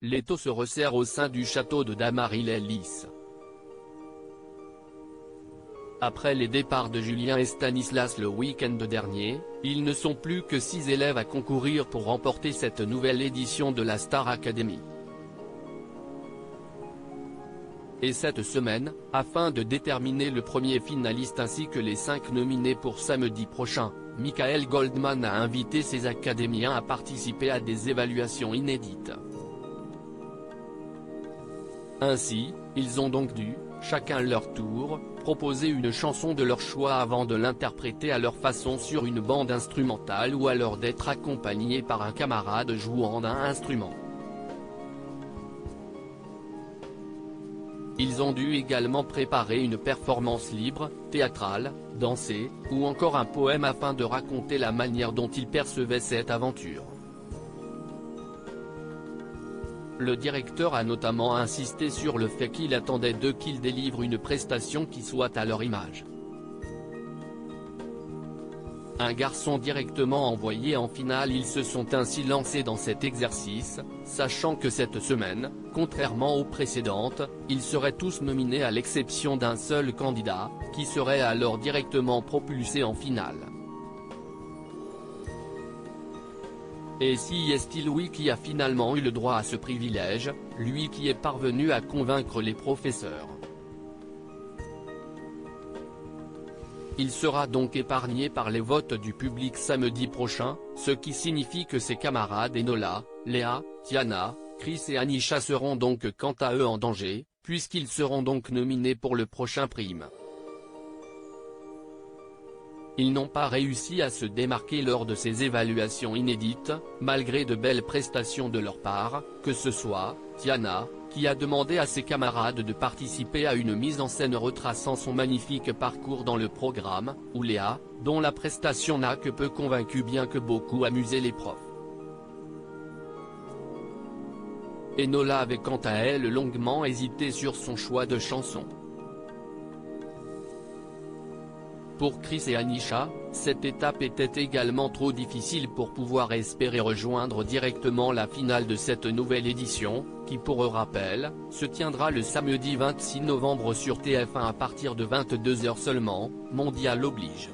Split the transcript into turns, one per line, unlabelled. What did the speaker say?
l'étau se resserre au sein du château de Dammaril-lès-Lys. Après les départs de Julien et Stanislas le week-end dernier, ils ne sont plus que 6 élèves à concourir pour remporter cette nouvelle édition de la Star Academy. Et cette semaine, afin de déterminer le premier finaliste ainsi que les 5 nominés pour samedi prochain, Michael Goldman a invité ses académiens à participer à des évaluations inédites. Ainsi, ils ont donc dû, chacun leur tour, proposer une chanson de leur choix avant de l'interpréter à leur façon sur une bande instrumentale ou alors d'être accompagnés par un camarade jouant d'un instrument. Ils ont dû également préparer une performance libre, théâtrale, dansée, ou encore un poème afin de raconter la manière dont ils percevaient cette aventure. Le directeur a notamment insisté sur le fait qu'il attendait d'eux qu'ils délivrent une prestation qui soit à leur image. Un garçon directement envoyé en finale. Ils se sont ainsi lancés dans cet exercice, sachant que cette semaine, contrairement aux précédentes, ils seraient tous nominés à l'exception d'un seul candidat, qui serait alors directement propulsé en finale. Et si est-il lui qui a finalement eu le droit à ce privilège, lui qui est parvenu à convaincre les professeurs. Il sera donc épargné par les votes du public samedi prochain, ce qui signifie que ses camarades Enola, Léa, Tiana, Chris et Anisha seront donc quant à eux en danger, puisqu'ils seront donc nominés pour le prochain prime. Ils n'ont pas réussi à se démarquer lors de ces évaluations inédites, malgré de belles prestations de leur part, que ce soit Tiana, qui a demandé à ses camarades de participer à une mise en scène retraçant son magnifique parcours dans le programme, ou Léa, dont la prestation n'a que peu convaincu bien que beaucoup amusé les profs. Enola avait quant à elle longuement hésité sur son choix de chanson. Pour Chris et Anisha, cette étape était également trop difficile pour pouvoir espérer rejoindre directement la finale de cette nouvelle édition, qui pour rappel, se tiendra le samedi 26 novembre sur TF1 à partir de 22 h seulement, Mondial oblige.